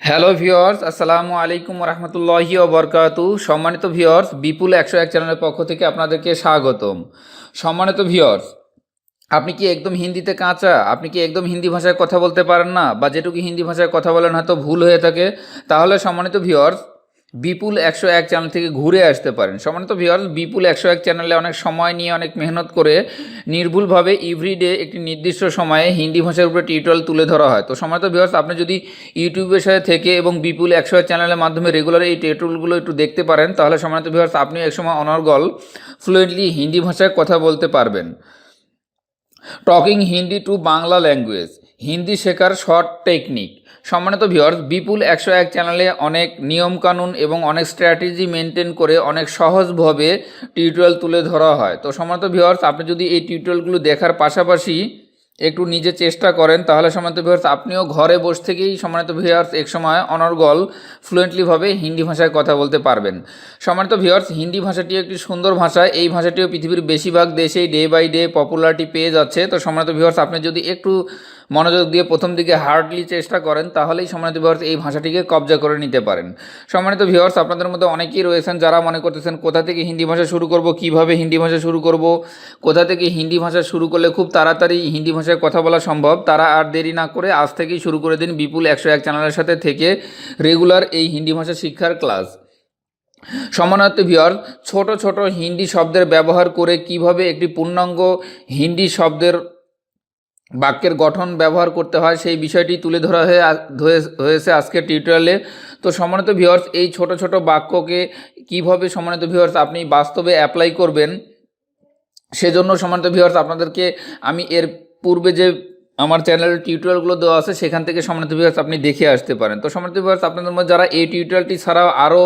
Hello viewers, আসসালামু আলাইকুম রহমতুল্লাহি ওবরকাতু। সম্মানিত ভিউয়ার্স, বিপুল 101 চ্যানেলের পক্ষ থেকে আপনাদেরকে স্বাগতম। সম্মানিত ভিউয়ার্স, আপনি কি একদম হিন্দিতে কাঁচা? আপনি কি একদম হিন্দি ভাষায় কথা বলতে পারেন না, বা যেটুকু হিন্দি ভাষায় কথা বলেন হয়তো ভুল হয়ে থাকে? তাহলে সম্মানিত ভিউয়ার্স, বিপুল 101 চ্যানেল থেকে ঘুরে আসতে পারেন। সম্মানিত ভিউয়ার্স, বিপুল 101 চ্যানেলে অনেক সময় নিয়ে অনেক মেহনত করে নির্ভুলভাবে এভরিডে একটি নির্দিষ্ট সময়ে হিন্দি ভাষার উপরে টিউটোরিয়াল তুলে ধরা হয়। তো সম্মানিত ভিউয়ার্স, আপনি যদি ইউটিউবের সাথে থেকে এবং বিপুল 101 চ্যানেলের মাধ্যমে রেগুলার এই টিউটোরিয়ালগুলো একটু দেখতে পারেন, তাহলে সম্মানিত ভিউয়ার্স, আপনিও একসময় অনর্গল ফ্লুয়েন্টলি হিন্দি ভাষায় কথা বলতে পারবেন। Talking Hindi to Bangla language, Hindi শেখার শর্ট টেকনিক। সম্মানিত ভিউয়ার্স, বিপুল 101 চ্যানেলে অনেক নিয়মকানুন এবং অনেক স্ট্র্যাটেজি মেনটেন করে অনেক সহজভাবে টিউটোরিয়াল তুলে ধরা হয়। তো সম্মানিত ভিউয়ার্স, আপনি যদি এই টিউটোরিয়ালগুলো দেখার পাশাপাশি একটু নিজে চেষ্টা করেন, তাহলে সম্মানিত ভিউয়ার্স, আপনিও ঘরে বসে থেকেই সম্মানিত ভিউয়ার্স এক সময় অনর্গল ফ্লুয়েন্টলিভাবে হিন্দি ভাষায় কথা বলতে পারবেন। সম্মানিত ভিউয়ার্স, হিন্দি ভাষাটি একটি সুন্দর ভাষা। এই ভাষাটিও পৃথিবীর বেশিরভাগ দেশেই ডে বাই ডে পপুলারিটি পেয়ে যাচ্ছে। তো সম্মানিত ভিউয়ার্স, আপনি যদি একটু মনোযোগ দিয়ে প্রথম দিকে হার্ডলি চেষ্টা করেন, তাহলেই সম্মানিত ভিউয়ার্স এই ভাষাটিকে কবজা করে নিতে পারেন। সম্মানিত ভিউয়ার্স, আপনাদের মধ্যে অনেকেই রয়েছেন যারা মনে করতেছেন কোথা থেকে হিন্দি ভাষা শুরু করব, কিভাবে হিন্দি ভাষা শুরু করব, কোথা থেকে হিন্দি ভাষা শুরু করলে খুব তাড়াতাড়ি হিন্দি ভাষায় কথা বলা সম্ভব। তারা আর দেরি না করে আজ থেকেই শুরু করে দিন বিপুল 101 চ্যানেলের সাথে থেকে রেগুলার এই হিন্দি ভাষা শিক্ষার ক্লাস। সম্মানিত ভিউয়ার, ছোট ছোট হিন্দি শব্দের ব্যবহার করে কিভাবে একটি পূর্ণাঙ্গ হিন্দি শব্দের বাক্যের গঠন ব্যবহার করতে হয় সেই বিষয়টি তুলে ধরা হয়েছে আজকের টিউটোরিয়ালে। তো সম্মানিত ভিউয়ার্স, এই ছোট ছোট বাক্যকে কিভাবে সম্মানিত ভিউয়ার্স আপনি বাস্তবে অ্যাপ্লাই করবেন, সেজন্য সম্মানিত ভিউয়ার্স আপনাদেরকে আমি এর পূর্বে যে আমার চ্যানেলের টিউটোরিয়ালগুলো দেওয়া আছে সেখান থেকে সম্মানিত ভিউয়ার্স আপনি দেখে আসতে পারেন। তো সম্মানিত ভিউয়ার্স, আপনাদের মধ্যে যারা এই টিউটোরিয়ালটি ছাড়াও আরও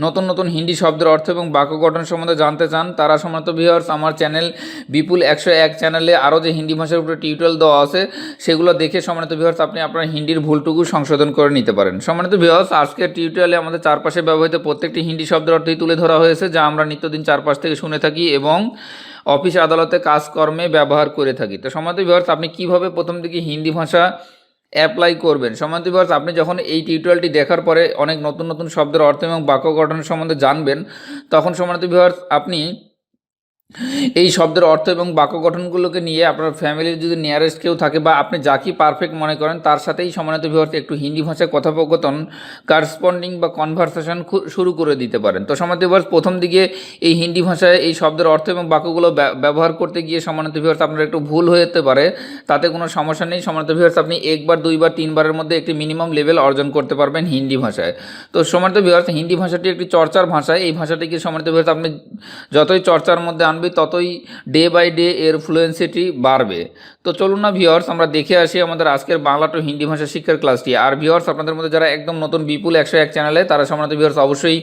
নতুন নতুন হিন্দি শব্দের অর্থ এবং বাক্য গঠন সম্বন্ধে জানতে চান, তারা সম্মানিত ভিউয়ার্স আমার চ্যানেল বিপুল 101 চ্যানেলে আরও যে হিন্দি ভাষার উপরে টিউটোরিয়াল দেওয়া আছে সেগুলো দেখে সম্মানিত ভিউয়ার্স আপনি আপনার হিন্দির ভুলটুকু সংশোধন করে নিতে পারেন। সম্মানিত ভিউয়ার্স, আজকের টিউটোরিয়ালে আমাদের চারপাশে ব্যবহৃত প্রত্যেকটি হিন্দি শব্দের অর্থই তুলে ধরা হয়েছে, যা আমরা নিত্যদিন চারপাশ থেকে শুনে থাকি এবং অফিস আদালতে কাজকর্মে ব্যবহার করে থাকি। তো সম্মানিত ভিউয়ার্স, আপনি কিভাবে প্রথম দিকে হিন্দি ভাষা অ্যাপ্লাই করবেন? সম্মানিত ভিউয়ার্স, আপনি যখন এই টিউটোরিয়ালটি দেখার পরে অনেক নতুন নতুন শব্দের অর্থ এবং বাক্য গঠন সম্বন্ধে জানবেন, তখন সম্মানিত ভিউয়ার্স আপনি এই শব্দের অর্থ এবং বাক্য গঠনগুলোকে নিয়ে আপনার ফ্যামিলির যদি নিয়ারেস্ট কেউ থাকে বা আপনি যাকে পারফেক্ট মনে করেন তার সাথেই সম্মানিত ভিউয়ার্স একটু হিন্দি ভাষায় কথোপকথন কারসপন্ডিং বা কনভারসেশন শুরু করে দিতে পারেন। তো সম্মানিত ভিউয়ার্স, প্রথম দিকে এই হিন্দি ভাষায় এই শব্দের অর্থ এবং বাক্যগুলো ব্যবহার করতে গিয়ে সম্মানিত ভিউয়ার্স আপনার একটু ভুল হয়ে যেতে পারে, তাতে কোনো সমস্যা নেই। সম্মানিত ভিউয়ার্স, আপনি একবার দুইবার তিনবারের মধ্যে একটি মিনিমাম লেভেল অর্জন করতে পারবেন হিন্দি ভাষায়। তো সম্মানিত ভিউয়ার্স, হিন্দি ভাষাটি একটি চর্চার ভাষা। এই ভাষাটিকে সম্মানিত ভিউয়ার্স আপনি যতই চর্চার মধ্যে আনবে ততই ডে বাই ডে এর ফ্লুয়েন্সিটি বাড়বে। তো চলুন না ভিউয়ার্স, আমরা দেখে আসি আমাদের আজকের বাংলা টু হিন্দি ভাষা শিক্ষার ক্লাসটি। আর ভিউয়ার্স, আপনাদের মধ্যে যারা একদম নতুন বিপুল 101 চ্যানেলে, তারা সম্মানিত ভিউয়ার্স অবশ্যই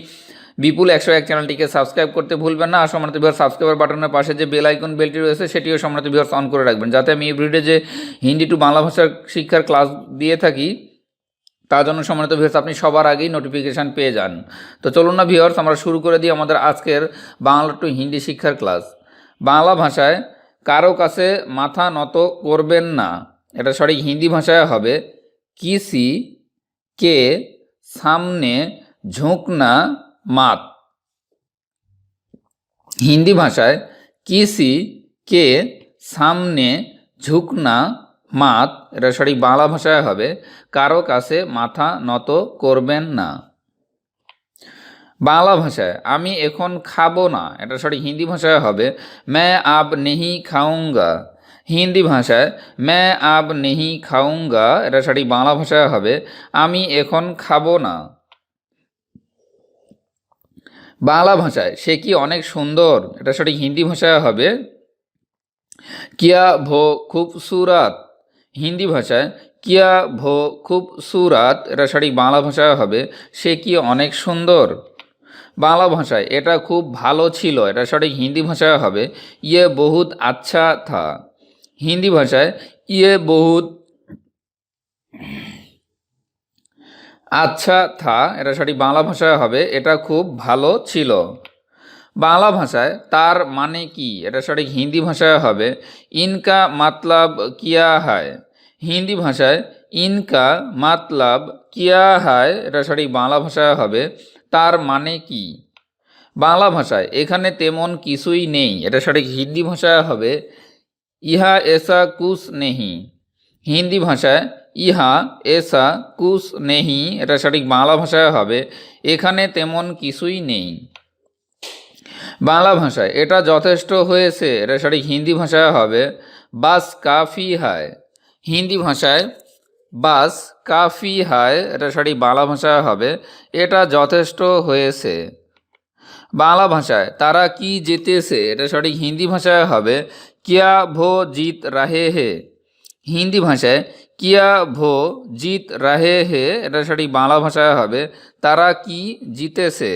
বিপুল 101 চ্যানেলটিকে সাবস্ক্রাইব করতে ভুলবেন না। আর সম্মানিত ভিউয়ার্স, সাবস্ক্রাইবার বাটনের পাশে যে বেল আইকন বেলটি রয়েছে সেটিও সম্মানিত ভিউয়ার্স অন করে রাখবেন, যাতে আমি এভরিডে যে হিন্দি টু বাংলা ভাষার শিক্ষার ক্লাস দিয়ে থাকি তার জন্য সম্মানিত ভিউয়ার্স আপনি সবার আগেই নোটিফিকেশান পেয়ে যান। তো চলুন না ভিউয়ার্স, আমরা শুরু করে দিই আমাদের আজকের বাংলা টু হিন্দি শিক্ষার ক্লাস। বাংলা ভাষায় কারো কাছে মাথা নত করবেন না, এটা সঠিক হিন্দি ভাষায় হবে কিসি কে সামনে ঝুঁকনা মাত। হিন্দি ভাষায় কিসি কে সামনে ঝুঁকনা মাত, এটা সঠিক বাংলা ভাষায় হবে কারো কাছে মাথা নত করবেন না। বাংলা ভাষায় আমি এখন খাবো না, এটা সঠিক হিন্দি ভাষায় হবে मैं अब नहीं খাউঙ্গা। হিন্দি ভাষায় मैं अब नहीं খাউঙ্গা, এটা সঠিক বাংলা ভাষায় হবে আমি এখন খাবো না। বাংলা ভাষায় সে কি অনেক সুন্দর, এটা সঠিক হিন্দি ভাষায় হবে কিয়া ভো খুবসুরাত। হিন্দি ভাষায় কিয়া ভো খুবসুরাত, এটা সঠিক বাংলা ভাষায় হবে সে কি অনেক সুন্দর। বাংলা ভাষায় এটা খুব ভালো ছিল, এটা সঠিক হিন্দি ভাষায় হবে ইয়ে বহুত আচ্ছা থা। হিন্দি ভাষায় ইয়ে বহুত আচ্ছা থা, এটা সঠিক বাংলা ভাষায় হবে এটা খুব ভালো ছিল। বাংলা ভাষায় তার মানে কি, এটা সঠিক হিন্দি ভাষায় হবে ইনকা মাতলাব কিয়া হায়। হিন্দি ভাষায় ইনকা মাতলাব কিয়া হায়, এটা সঠিক বাংলা ভাষায় হবে তার মানে কি। বাংলা ভাষায় এখানে তেমন কিছুই নেই, এটা সঠিক হিন্দি ভাষায় হবে ইহা এসা কুছ নেহি। হিন্দি ভাষায় ইহা এসা কুছ নেহি, এটা সঠিক বাংলা ভাষায় হবে এখানে তেমন কিছুই নেই। বাংলা ভাষায় এটা যথেষ্ট হয়েছে, এটা সঠিক হিন্দি ভাষায় হবে বাস কাফি হায়। হিন্দি ভাষায় বাস কাফি হায়, এটা সঠিক বাংলা ভাষায় হবে এটা যথেষ্ট হয়েছে। বাংলা ভাষায় তারা কি জিতেছে, এটা সঠিক হিন্দি ভাষায় হবে কিয়া ভো জিত রাহে হে। হিন্দি ভাষায় কিয়া ভো জিত রাহে হে, এটা সঠিক বাংলা ভাষায় হবে তারা কি জিতেছে।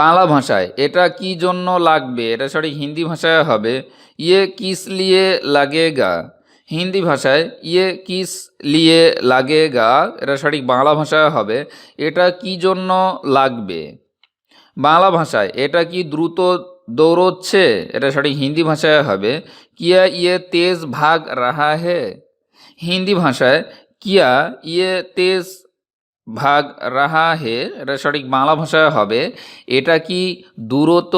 বাংলা ভাষায় এটা কি জন্য লাগবে, এটা সঠিক হিন্দি ভাষায় হবে ইয়ে কিস লিয়ে লাগেগা। হিন্দি ভাষায় ইয়ে কিস লিয়ে লাগেগা, এটা সঠিক বাংলা ভাষায় হবে এটা কি জন্য লাগবে। বাংলা ভাষায় এটা কি দ্রুত দৌড়চ্ছে, এটা সঠিক হিন্দি ভাষায় হবে কিয়া ইয়ে তেজ ভাগ রাহা হে। হিন্দি ভাষায় কিয়া ইয়ে তেজ ভাগ রাহা হে, এটা সঠিক বাংলা ভাষায় হবে এটা কি দ্রুত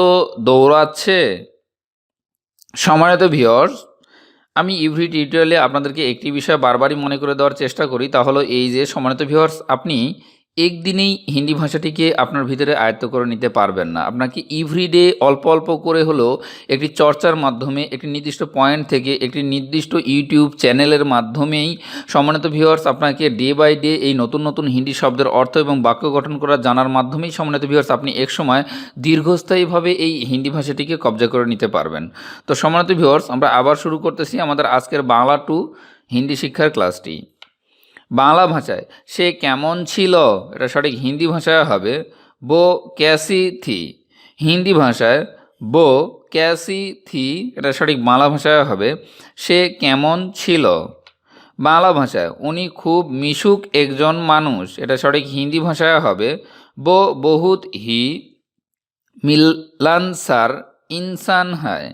দৌড়াচ্ছে। সম্মানিত ভিউয়ার্স, আমি এভরি টিউটোরিয়ালে আপনাদেরকে একটি বিষয় বারবারই মনে করে দেওয়ার চেষ্টা করি, তা হলো এই যে সম্মানিত ভিউয়ার্স, আপনি একদিনেই হিন্দি ভাষাটিকে আপনার ভিতরে আয়ত্ত করে নিতে পারবেন না। আপনাকে এভরিডে অল্প অল্প করে হলেও একটি চর্চার মাধ্যমে একটি নির্দিষ্ট পয়েন্ট থেকে একটি নির্দিষ্ট ইউটিউব চ্যানেলের মাধ্যমেই সম্মানিত ভিউয়ার্স আপনাকে ডে বাই ডে এই নতুন নতুন হিন্দি শব্দের অর্থ এবং বাক্য গঠন করা জানার মাধ্যমেই সম্মানিত ভিউয়ার্স আপনি একসময় দীর্ঘস্থায়ীভাবে এই হিন্দি ভাষাটিকে কবজা করে নিতে পারবেন। তো সম্মানিত ভিউয়ার্স, আমরা আবার শুরু করতেছি আমাদের আজকের বাংলা টু হিন্দি শিক্ষার ক্লাসটি। বাংলা ভাষায় সে কেমন ছিল, এটা সঠিক হিন্দি ভাষায় হবে বো ক্যাসি থি। হিন্দি ভাষায় বো ক্যাসি থি, এটা সঠিক বাংলা ভাষায় হবে সে কেমন ছিল। বাংলা ভাষায় উনি খুব মিশুক একজন মানুষ, এটা সঠিক হিন্দি ভাষায় হবে বো বহুত হি মিলানসার ইনসান হায়।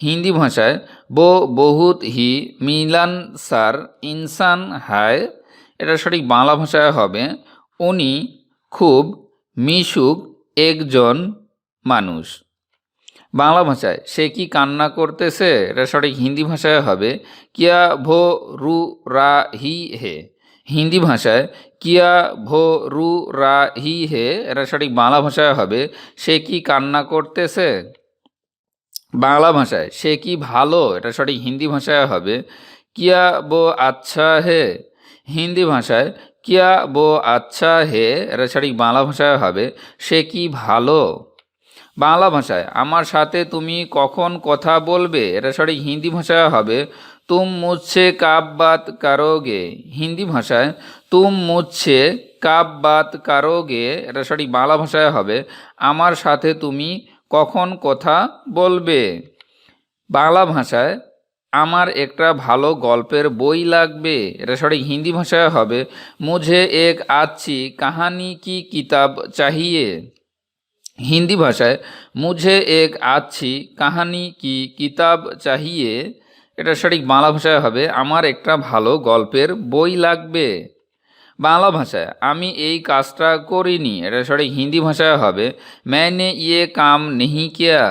হিন্দি ভাষায় বো বহুত হি মিলানসার ইনসান হায়, এটা সঠিক বাংলা ভাষায় হবে উনি খুব মিশুক একজন মানুষ। বাংলা ভাষায় সে কি কান্না করতেছে, এটা সঠিক হিন্দি ভাষায় হবে কিয়া ভো রু রা হি হে। হিন্দি ভাষায় কিয়া ভো রু রা হি হে, এটা সঠিক বাংলা ভাষায় হবে সে কি কান্না করতেছে। বাংলা ভাষায় সে কি ভালো, এটা সঠিক হিন্দি ভাষায় হবে কিয়া বো আচ্ছা হে। হিন্দি ভাষায় কিয়া বো আচ্ছা হে, এটা সঠিক বাংলা ভাষায় হবে সে কি ভালো। বাংলা ভাষায় আমার সাথে তুমি কখন কথা বলবে, এটা সঠিক হিন্দি ভাষায় হবে তুম মুঝসে কাব বাত কারোগে। হিন্দি ভাষায় তুম মুঝসে কাব বাত কারোগে, এটা সঠিক বাংলা ভাষায় হবে আমার সাথে তুমি কখন কথা বলবে। বাংলা ভাষায় আমার একটা ভালো গল্পের বই লাগবে, এটা সঠিক হিন্দি ভাষায় হবে মুঝে এক আচ্ছি কাহানি কি কিতাব চাহিয়ে। হিন্দি ভাষায় মুঝে এক আচ্ছি কাহানি কি কিতাব চাহিয়ে, এটা সঠিক বাংলা ভাষায় হবে আমার একটা ভালো গল্পের বই লাগবে। বাংলা ভাষায় আমি এই কাজটা করিনি, এটা সঠিক হিন্দি ভাষায় হবে मैंने ये काम नहीं किया।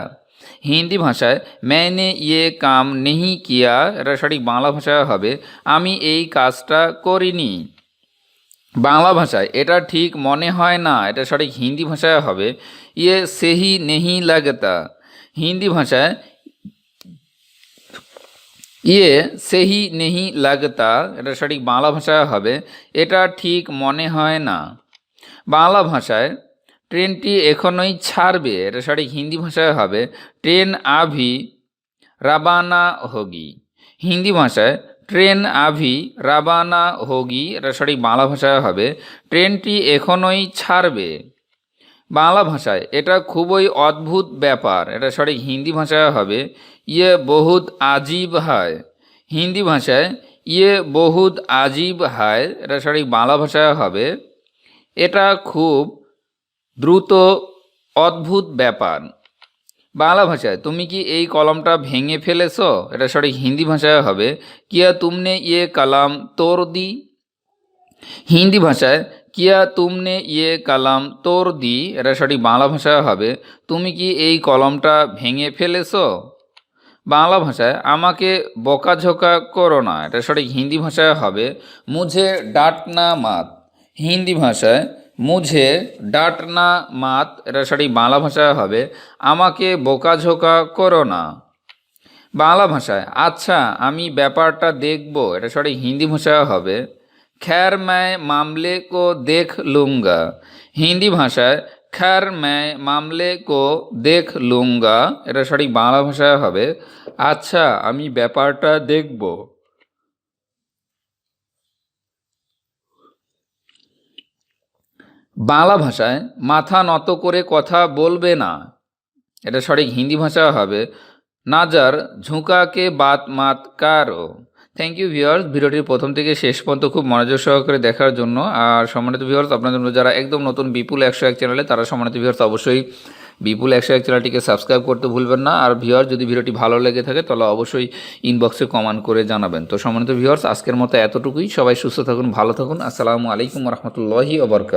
হিন্দি ভাষায় मैंने ये काम नहीं किया, এটা সঠিক বাংলা ভাষায় হবে আমি এই কাজটা করিনি। বাংলা ভাষায় এটা ঠিক মনে হয় না, এটা সঠিক হিন্দি ভাষায় হবে ইয়ে সেহি নেহি লাগতা। হিন্দি ভাষায় ইয়ে সেহি নেহি লাগতা, এটা সঠিক বাংলা ভাষায় হবে এটা ঠিক মনে হয় না। বাংলা ভাষায় ট্রেনটি এখনই ছাড়বে, এটা সঠিক হিন্দি ভাষায় হবে ট্রেন আভি রাবানা হোগি। হিন্দি ভাষায় ট্রেন আভি রাবানা হোগি, এটা সঠিক বাংলা ভাষায় হবে ট্রেনটি এখনই ছাড়বে। বাংলা ভাষায় এটা খুবই অদ্ভুত ব্যাপার, এটা সঠিক হিন্দি ভাষায় হবে ইয়ে বহুত আজীব হায়। হিন্দি ভাষায় ইয়ে বহুত আজীব হায়, এটা সঠিক বাংলা ভাষায় হবে এটা খুব দ্রুত অদ্ভুত ব্যাপার। বাংলা ভাষায় তুমি কি এই কলমটা ভেঙে ফেলেছো, এটা সঠিক হিন্দি ভাষায় হবে কিয়া তুমনে ইয়ে কালাম তোর দি। হিন্দি ভাষায় কিয়া তুমনে ইয়ে কালাম তোর দি, এটা সঠিক বাংলা ভাষায় হবে তুমি কি এই কলমটা ভেঙে ফেলেছো। বাংলা ভাষায় আমাকে বকাঝোকা করো না, এটা সঠিক হিন্দি ভাষায় হবে মুঝে ডাঁটনা মাত। হিন্দি ভাষায় মুঝে ডাঁটনা মাত, এটা সঠিক বাংলা ভাষায় হবে আমাকে বকাঝোকা করো না। বাংলা ভাষায় আচ্ছা আমি ব্যাপারটা দেখব, এটা সঠিক হিন্দি ভাষায় হবে খ্যার मैं मामले को देख लूँगा। হিন্দি ভাষায় খ্যার मैं मामले को देख लूँगा, এটা সঠিক বাংলা ভাষায় হবে আচ্ছা আমি ব্যাপারটা দেখব। বাংলা ভাষায় মাথা নত করে কথা বলবে না, এটা সঠিক হিন্দি ভাষা হবে নাজার ঝুঁকাকে বাত মাত কারো। থ্যাংক ইউ ভিউয়ার্স, ভিডিওটির প্রথম থেকে শেষ পর্যন্ত খুব মনোযোগ সহকারে দেখার জন্য। আর সম্মানিত ভিউয়ার্স, আপনাদের জন্য যারা একদম নতুন বিপুল 101 চ্যানেলে, তারা সম্মানিত ভিউয়ার্স অবশ্যই বিপুল 101 চ্যানেলটিকে সাবস্ক্রাইব করতে ভুলবেন না। আর ভিউয়ার্স, যদি ভিডিওটি ভালো লেগে থাকে তাহলে অবশ্যই ইনবক্সে কমেন্ট করে জানাবেন। তো সম্মানিত ভিউয়ার্স, আজকের মতো এতটুকুই। সবাই সুস্থ থাকুন, ভালো থাকুন। আসসালামু আলাইকুম রহমতুল্লাহি ওয়া বারাকাতুহু।